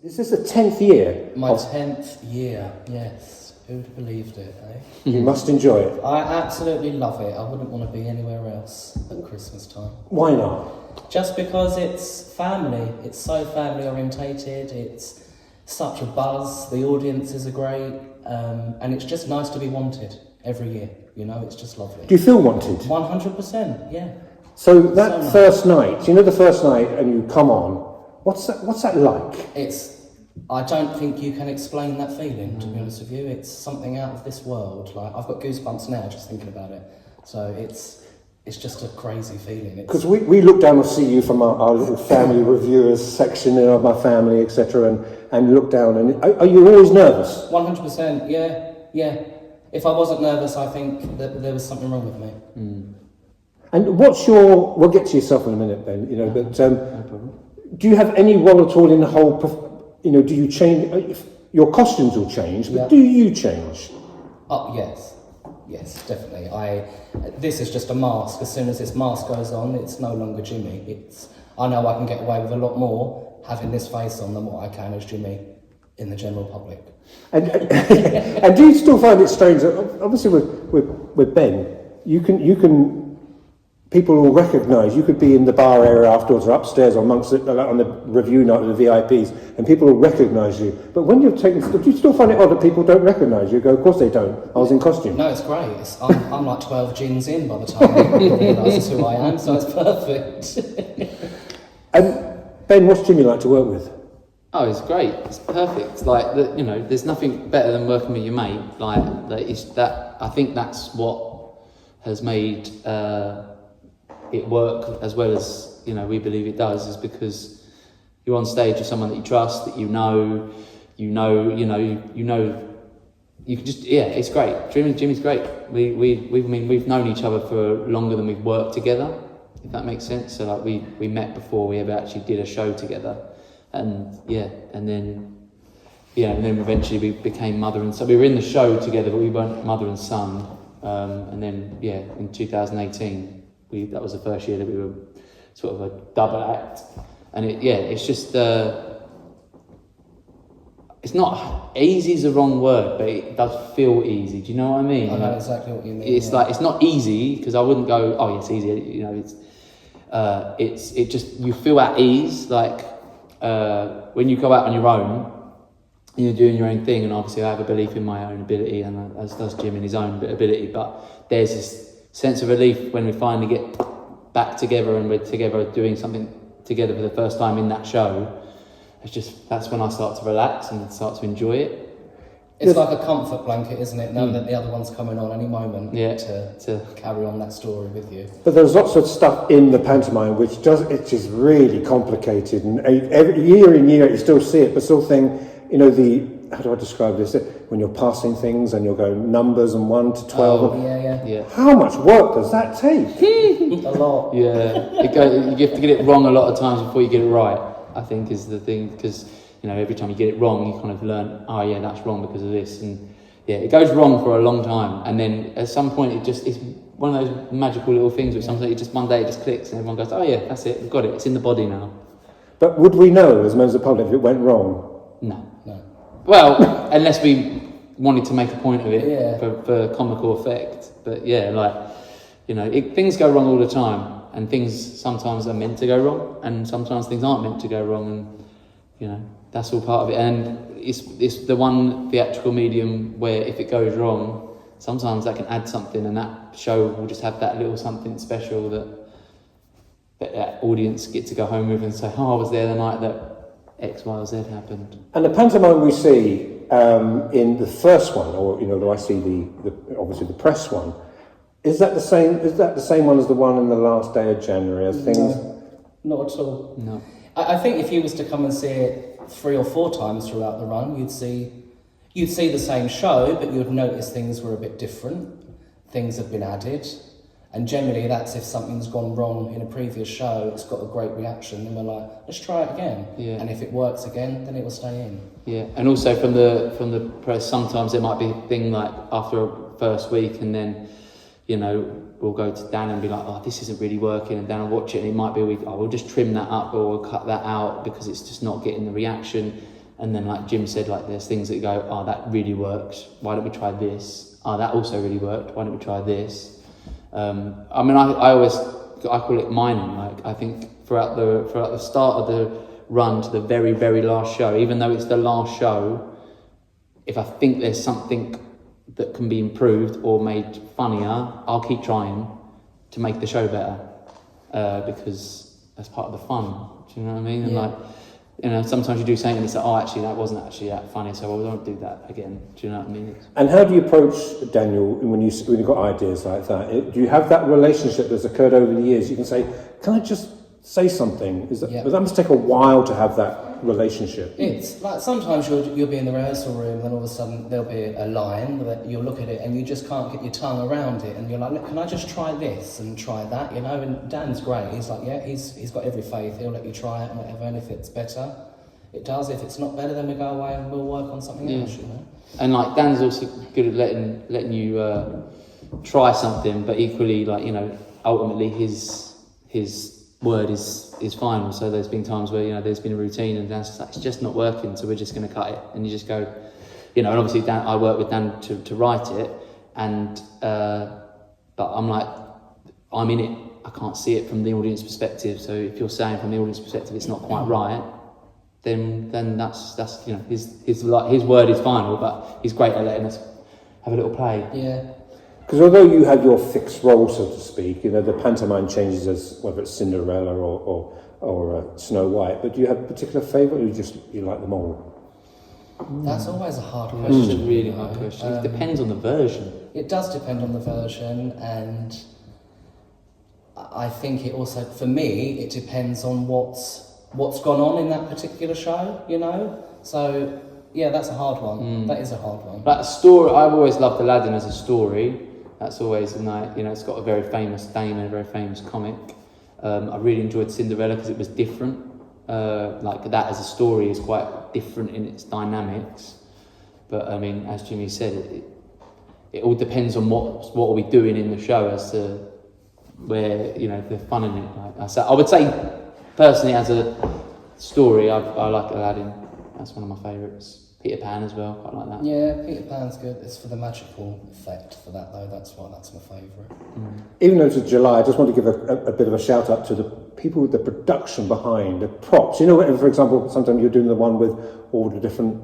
is this the 10th year? My 10th year, yes. Who'd have believed it, eh? You must enjoy it. I absolutely love it. I wouldn't want to be anywhere else at Christmas time. Why not? Just because it's family. It's so family orientated. It's such a buzz. The audiences are great. And it's just nice to be wanted every year. You know, it's just lovely. Do you feel wanted? 100%, yeah. So that first night, you know, the first night and you come on, what's that like? I don't think you can explain that feeling, to be honest with you. It's something out of this world. Like, I've got goosebumps now just thinking about it. So it's just a crazy feeling. Because we look down and see you from our little family reviewers section of my family, etc., and look down, and are you always nervous? 100%, yeah. If I wasn't nervous, I think that there was something wrong with me. Mm. And we'll get to yourself in a minute, Ben, you know, but No problem. Do you have any role at all in the whole, you know, do you change, your costumes will change, but do you change? Oh, yes, definitely. This is just a mask. As soon as this mask goes on, it's no longer Jimmy. I know I can get away with a lot more having this face on than what I can as Jimmy in the general public. And do you still find it strange? Obviously, with Ben, you can people will recognise. You could be in the bar area afterwards, or upstairs, or amongst it, on the review night with the VIPs, and people will recognise you. But when you're taking, do you still find it odd that people don't recognise you? Go, of course they don't. I was in costume. No, it's great. I'm like 12 gins in by the time everyone realises who I am, so it's perfect. And Ben, what's Jimmy like to work with? Oh, it's great. It's perfect. Like, you know, there's nothing better than working with your mate. Like, I think that's what has made it work as well as, you know, we believe it does, is because you're on stage with someone that you trust, that you can just, it's great. Jimmy's great. We've known each other for longer than we've worked together, if that makes sense. So like we met before we ever actually did a show together. And then eventually we became mother and son. We were in the show together, but we weren't mother and son. And then in 2018, that was the first year that we were sort of a double act. And it's just it's not easy is the wrong word, but it does feel easy. Do you know what I mean? I know exactly what you mean. It's like, it's not easy, because I wouldn't go, oh, it's easy. You know, it just, you feel at ease. Like when you go out on your own, and you're doing your own thing, and obviously I have a belief in my own ability, and as does Jim in his own ability. But there's this sense of relief when we finally get back together and we're together doing something together for the first time in that show. That's when I start to relax and start to enjoy it. It's like a comfort blanket, isn't it? Knowing that the other one's coming on any moment to carry on that story with you. But there's lots of stuff in the pantomime it's just really complicated, and every year in year you still see it, but still think, you know, how do I describe this? When you're passing things and you're going numbers and 1 to 12. Oh, yeah. How much work does that take? A lot. Yeah, you have to get it wrong a lot of times before you get it right, I think, is the thing, because, you know, every time you get it wrong, you kind of learn, oh yeah, that's wrong because of this, and it goes wrong for a long time, and then at some point it's one of those magical little things where sometimes one day it just clicks and everyone goes, oh yeah, that's it, we've got it, it's in the body now. But would we know as members of the public if it went wrong? No. Well, unless we wanted to make a point of it for comical effect. But things go wrong all the time, and things sometimes are meant to go wrong, and sometimes things aren't meant to go wrong, and, you know, that's all part of it. And it's the one theatrical medium where if it goes wrong, sometimes that can add something, and that show will just have that little something special that audience get to go home with and say, oh, I was there the night that X, Y, or Z happened. And the pantomime we see in the first one, or, you know, I see the obviously the press one, is that the same one as the one in the last day of January? As things? No, not at all. No. I think if you was to come and see it 3 or 4 times throughout the run, you'd see the same show, but you'd notice things were a bit different. Things have been added. And generally that's if something's gone wrong in a previous show, it's got a great reaction, and we're like, let's try it again. Yeah. And if it works again, then it will stay in. Yeah, and also from the press, sometimes there might be a thing like after a first week, and then, you know, we'll go to Dan and be like, oh, this isn't really working, and Dan will watch it, and it might be a week, we'll just trim that up, or we'll cut that out because it's just not getting the reaction. And then, like Jim said, like there's things that go, oh, that really works. Why don't we try this? Oh, that also really worked. Why don't we try this? I mean, I call it mining. Like I think throughout the start of the run to the very, very last show, even though it's the last show, if I think there's something that can be improved or made funnier, I'll keep trying to make the show better, because that's part of the fun. Do you know what I mean? And like, you know, sometimes you do something and it's like, oh, actually, that wasn't actually that funny, so I won't do that again. Do you know what I mean? And how do you approach, Daniel, when you've got ideas like that? Do you have that relationship that's occurred over the years? You can say, can I just say something? But that must take a while to have that relationship. It's like sometimes you'll be in the rehearsal room and all of a sudden there'll be a line that you'll look at it and you just can't get your tongue around it, and you're like, look, can I just try this and try that, you know? And Dan's great. He's like, yeah, he's got every faith. He'll let you try it and whatever, and if it's better, it does. If it's not better, then we go away and we'll work on something else, you know? And like Dan's also good at letting you try something, but equally, like, you know, ultimately his word is final. So there's been times where, you know, there's been a routine and Dan's just like, it's just not working, so we're just going to cut it. And you just go, you know, and obviously I work with Dan to write it, and but I'm like, I'm in it. I can't see it from the audience perspective. So if you're saying from the audience perspective it's not quite right, then that's you know, his word is final, but he's great at letting us have a little play. Yeah. Because although you have your fixed role, so to speak, you know, the pantomime changes as whether it's Cinderella or Snow White, but do you have a particular favourite, or you like them all? That's always a hard question. It's a really hard question. It depends on the version. It does depend on the version, and I think it also, for me, it depends on what's gone on in that particular show, you know? So, yeah, that's a hard one. That is a hard one. But a story, I've always loved Aladdin as a story. That's always a night, you know, it's got a very famous dame and a very famous comic. I really enjoyed Cinderella because it was different. Like that as a story is quite different in its dynamics. But I mean, as Jimmy said, it all depends on what are we doing in the show as to where, you know, the fun in it. Like I would say, personally, as a story, I like Aladdin. That's one of my favourites. Peter Pan as well, quite like that. Yeah, Peter Pan's good. It's for the magical effect for that, though. That's why that's my favourite. Even though it's July, I just want to give a bit of a shout out to the people with the production behind, the props. You know, for example, sometimes you're doing the one with all the different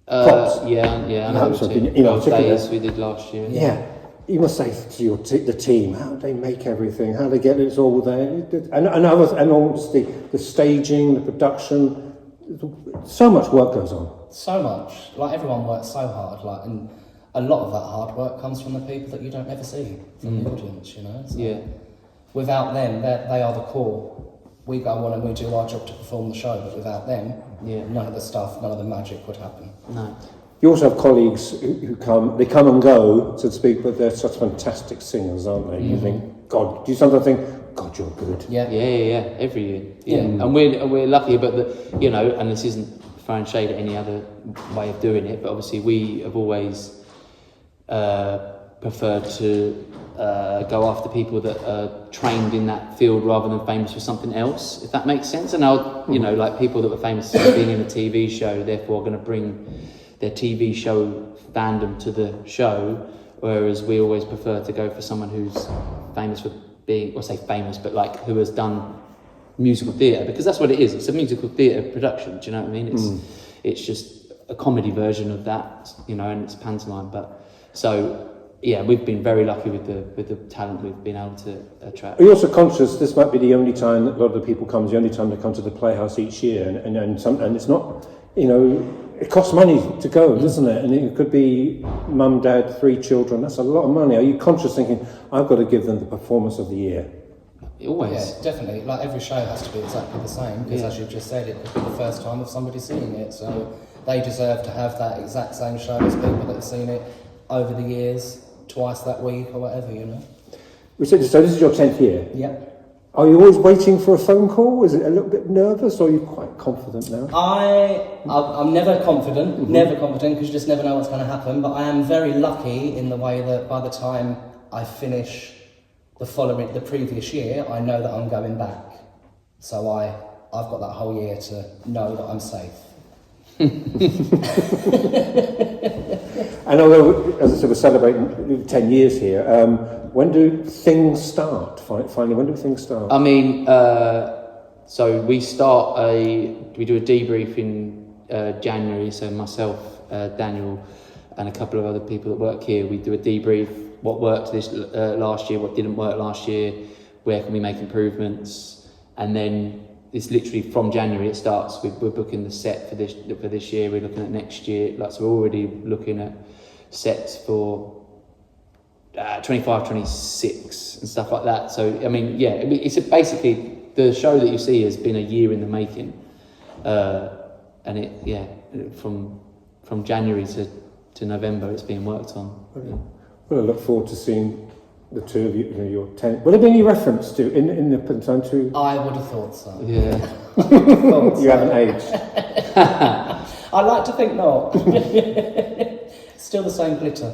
props. Yeah, I know. You know, Days we did last year. Yeah. You must say to the team, how do they make everything? How do they get it all there? And obviously the staging, the production. So much work goes on. So much. Like, everyone works so hard. Like, and a lot of that hard work comes from the people that you don't ever see from the audience, you know? So without them, they are the core. We go on and we do our job to perform the show, but without them, none of the stuff, none of the magic would happen. No. You also have colleagues who come and go, so to speak, but they're such fantastic singers, aren't they? You think, God, do you sometimes think, God, you're good? Yeah, every year. Yeah, and we're lucky, but you know, and this isn't throwing shade at any other way of doing it, but obviously we have always preferred to go after people that are trained in that field rather than famous for something else, if that makes sense. And you know, like people that were famous for being in a TV show, therefore are going to bring their TV show fandom to the show, whereas we always prefer to go for someone who's famous for being, or say famous, but like who has done musical theatre, because that's what it is. It's a musical theatre production. Do you know what I mean? It's just a comedy version of that, you know, and it's pantomime. But so yeah, we've been very lucky with the talent we've been able to attract. Are you also conscious this might be the only time that a lot of the people come, the only time they come to the Playhouse each year, and it's not, you know, it costs money to go, doesn't it? And it could be mum, dad, 3 children. That's a lot of money. Are you conscious thinking, I've got to give them the performance of the year? Always. Yeah, definitely. Like, every show has to be exactly the same, because as you've just said, it could be the first time of somebody seeing it. So they deserve to have that exact same show as people that have seen it over the years, twice that week or whatever, you know. So this is your 10th year? Yeah. Are you always waiting for a phone call? Is it a little bit nervous, or are you quite confident now? I'm never confident, because you just never know what's going to happen, but I am very lucky in the way that by the time I finish the previous year, I know that I'm going back. So I've got that whole year to know that I'm safe. And although, as I said, we're celebrating 10 years here, when do things start? Finally, when do things start? I mean, so we do a debrief in January. So myself, Daniel, and a couple of other people that work here, we do a debrief. What worked this last year? What didn't work last year? Where can we make improvements? And then it's literally from January it starts. We're booking the set for this year. We're looking at next year. So we're already looking at sets for 25, 26 and stuff like that. So I mean, yeah, it's basically the show that you see has been a year in the making, and from January to November it's being worked on. Okay. Well, I look forward to seeing the two of you. Your 10. Will there be any reference to in the pantomime to? I would have thought so. Yeah. You haven't aged. I like to think not. Still the same glitter.